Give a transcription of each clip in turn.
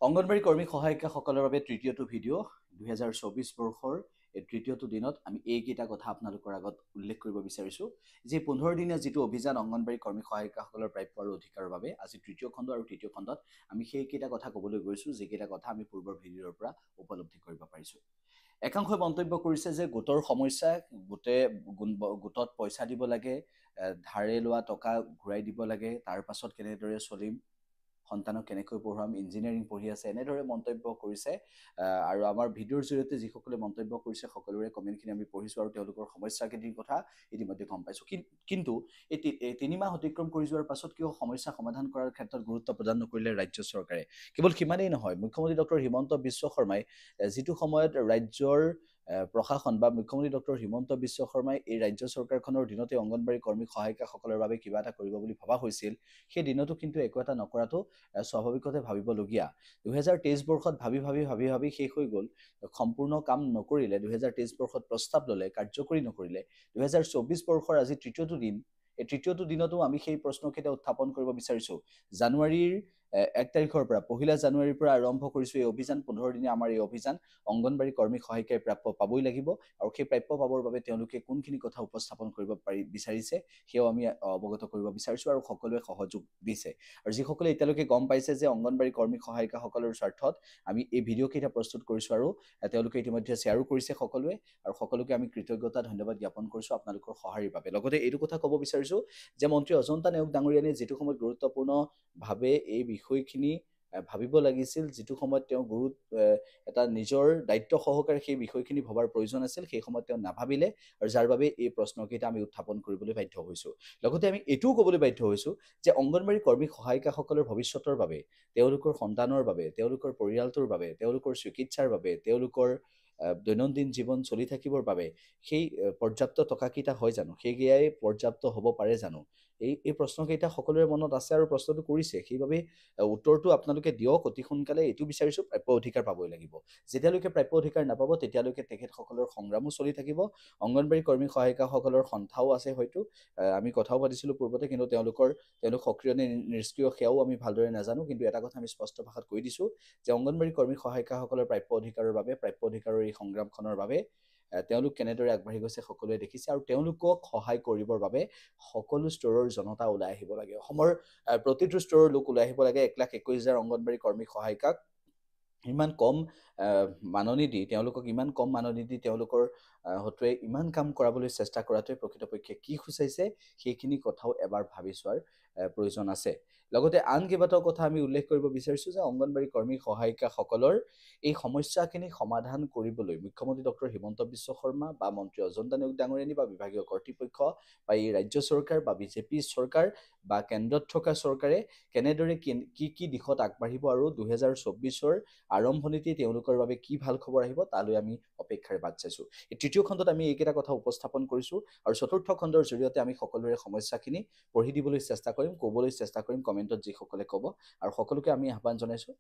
অংগনবাড়ী কৰ্মী সহায়িকাসকলৰ বাবে তৃতীয়টো ভিডিঅ' 2024 বৰ্ষৰ এই তৃতীয়টো দিনত আমি এইকেইটা কথা আপোনালোকৰ আগত উল্লেখ কৰিব বিচাৰিছোঁ যে 15 দিনীয়া যিটো অভিযান অংগনবাড়ী কৰ্মী সহায়িকাসকলৰ প্ৰাপ্য আৰু অধিকাৰৰ বাবে আজি তৃতীয় খণ্ড আৰু তৃতীয় খণ্ডত আমি সেইকেইটা কথা ক'বলৈ গৈছোঁ যিকেইটা কথা আমি পূৰ্বৰ ভিডিঅ'ৰ পৰা উপলব্ধি কৰিব পাৰিছোঁ। একাংশই মন্তব্য কৰিছে যে গোটৰ সমস্যা, গোটত পইচা দিব লাগে, ধাৰে লোৱা টকা ঘূৰাই দিব লাগে, তাৰ পাছত কেনেদৰে চলিম, সন্তানক কেনেকৈ পঢ়াম, ইঞ্জিনিয়াৰিং পঢ়ি আছে, এনেদৰে মন্তব্য কৰিছে। আৰু আমাৰ ভিডিঅ'ৰ জৰিয়তে যিসকলে মন্তব্য কৰিছে সকলোৰে কমেণ্টখিনি আমি পঢ়িছোঁ আৰু তেওঁলোকৰ সমস্যাখিনিৰ কথা ইতিমধ্যে গম পাইছোঁ। কিন্তু এই 3 মাহ অতিক্ৰম কৰি যোৱাৰ পাছত কিয় সমস্যা সমাধান কৰাৰ ক্ষেত্ৰত গুৰুত্ব প্ৰদান নকৰিলে ৰাজ্য চৰকাৰে? কেৱল সিমানেই নহয়, মুখ্যমন্ত্ৰী ডক্টৰ হিমন্ত বিশ্ব শৰ্মাই যিটো সময়ত ৰাজ্যৰ প্ৰশাসন বা মুখ্যমন্ত্ৰী ডক্টৰ হিমন্ত বিশ্ব শৰ্মাই এই ৰাজ্য চৰকাৰখনৰ দিনতে অংগনবাড়ী কৰ্মী সহায়িকাসকলৰ বাবে কিবা এটা কৰিব বুলি ভবা হৈছিল, সেই দিনতো কিন্তু একো এটা নকৰাটো স্বাভাৱিকতে ভাবিবলগীয়া। 2023 বৰ্ষত ভাবি শেষ হৈ গ'ল, সম্পূৰ্ণ কাম নকৰিলে। 2023 বৰ্ষত প্ৰস্তাৱ ল'লে, কাৰ্যকৰী নকৰিলে। 2024 বৰ্ষৰ আজি তৃতীয়টো দিন, এই তৃতীয়টো দিনতো আমি সেই প্ৰশ্নকেইটা উত্থাপন কৰিব বিচাৰিছোঁ। জানুৱাৰীৰ 1 তাৰিখৰ পৰা, 1 জানুৱাৰীৰ পৰা আৰম্ভ কৰিছোঁ এই অভিযান। 15 দিনীয়া আমাৰ এই অভিযান। অংগনবাড়ী কৰ্মী সহায়িকাই প্ৰাপ্য পাবই লাগিব আৰু সেই প্ৰাপ্য পাবৰ বাবে তেওঁলোকে কোনখিনি কথা উপস্থাপন কৰিব বিচাৰিছে সেয়াও আমি অৱগত কৰিব বিচাৰিছোঁ আৰু সকলোৱে সহযোগ দিছে। আৰু যিসকলে এতিয়ালৈকে গম পাইছে যে অংগনবাড়ী কৰ্মী সহায়িকাসকলৰ স্বাৰ্থত আমি এই ভিডিঅ'কেইটা প্ৰস্তুত কৰিছোঁ আৰু তেওঁলোকে ইতিমধ্যে শ্বেয়াৰো কৰিছে সকলোৱে, আৰু সকলোকে আমি কৃতজ্ঞতা ধন্যবাদ জ্ঞাপন কৰিছোঁ আপোনালোকৰ সঁহাৰিৰ বাবে। লগতে এইটো কথা ক'ব বিচাৰিছোঁ যে মন্ত্ৰী অজন্তা নেওগ ডাঙৰীয়ানীয়ে যিটো সময়ত গুৰুত্বপূৰ্ণভাৱে এই বিষয়খিনি ভাবিব লাগিছিল, যিটো সময়ত তেওঁ এটা নিজৰ দায়িত্ব সহকাৰে সেই বিষয়খিনি ভবাৰ প্ৰয়োজন আছিল, সেই সময়ত তেওঁ নাভাবিলে আৰু যাৰ বাবে এই প্ৰশ্নকেইটা আমি উত্থাপন কৰিবলৈ বাধ্য হৈছোঁ। লগতে আমি এইটোও ক'বলৈ বাধ্য হৈছোঁ যে অংগনবাড়ী কৰ্মী সহায়িকাসকলৰ ভৱিষ্যতৰ বাবে, তেওঁলোকৰ সন্তানৰ বাবে, তেওঁলোকৰ পৰিয়ালটোৰ বাবে, তেওঁলোকৰ চিকিৎসাৰ বাবে, তেওঁলোকৰ দৈনন্দিন জীৱন চলি থাকিবৰ বাবে সেই পৰ্যাপ্ত টকাকেইটা হয় জানো, সেইকেইটাই পৰ্যাপ্ত হ'ব পাৰে জানো, এই প্ৰশ্নকেইটা সকলোৰে মনত আছে আৰু প্ৰশ্নটো কৰিছে। সেইবাবে উত্তৰটো আপোনালোকে দিয়ক অতি সোনকালে। এইটো বিচাৰিছোঁ, প্ৰাপ্য অধিকাৰ পাবই লাগিব। যেতিয়ালৈকে প্ৰাপ্য অধিকাৰ নাপাব তেতিয়ালৈকে তেখেতসকলৰ সংগ্ৰামো চলি থাকিব। অংগনবাড়ী কৰ্মী সহায়িকাসকলৰ সন্থাও আছে, হয়তো আমি কথাও পাতিছিলোঁ পূৰ্বতে, কিন্তু তেওঁলোক সক্ৰিয় নে নিষ্ক্ৰিয় সেয়াও আমি ভালদৰে নাজানো। কিন্তু এটা কথা আমি স্পষ্ট ভাষাত কৈ দিছোঁ যে অংগনবাড়ী কৰ্মী সহায়িকাসকলৰ প্ৰাপ্য অধিকাৰৰ বাবে, প্ৰাপ্য অধিকাৰৰ এই সংগ্ৰামখনৰ বাবে তেওঁলোক কেনেদৰে আগবাঢ়ি গৈছে সকলোৱে দেখিছে, আৰু তেওঁলোকক সহায় কৰিবৰ বাবে সকলো স্তৰৰ জনতা ওলাই আহিব লাগে। অসমৰ প্ৰতিটো স্তৰৰ লোক ওলাই আহিব লাগে। 1,21,000 অংগনবাড়ী কৰ্মী সহায়িকাক ইমান কম মাননি দি, তেওঁলোকৰ হতুৱাই ইমান কাম কৰাবলৈ চেষ্টা কৰাটোৱে প্ৰকৃতপক্ষে কি সূচাইছে, সেইখিনি কথাও এবাৰ ভাবি চোৱাৰ প্ৰয়োজন আছে। লগতে আন কেইবাটাও কথা আমি উল্লেখ কৰিব বিচাৰিছোঁ যে অংগনবাড়ী কৰ্মী সহায়িকাসকলৰ এই সমস্যাখিনি সমাধান কৰিবলৈ মুখ্যমন্ত্ৰী ডক্টৰ হিমন্ত বিশ্ব শৰ্মা বা মন্ত্ৰী অজন্তা নেওগ ডাঙৰীয়ানী বা বিভাগীয় কৰ্তৃপক্ষ বা এই ৰাজ্য চৰকাৰ বা বিজেপি চৰকাৰ বা কেন্দ্ৰত থকা চৰকাৰে কেনেদৰে কি দিশত আগবাঢ়িব আৰু 2024ৰ আৰম্ভণিতে তেওঁলোকৰ বাবে কি ভাল খবৰ আহিব তালৈ আমি অপেক্ষাৰে বাট চাইছোঁ। এই তৃতীয় খণ্ডত আমি এইকেইটা কথা উপস্থাপন কৰিছোঁ আৰু চতুৰ্থ খণ্ডৰ জৰিয়তে আমি সকলোৰে সমস্যাখিনি পঢ়ি দিবলৈ চেষ্টা কৰিম, ক'বলৈ চেষ্টা কৰিম কমেণ্টত যিসকলে ক'ব। আৰু সকলোকে আমি আহ্বান জনাইছোঁ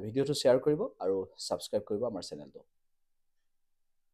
ভিডিঅ'টো শ্বেয়াৰ কৰিব আৰু ছাবস্ক্ৰাইব কৰিব আমাৰ চেনেলটো।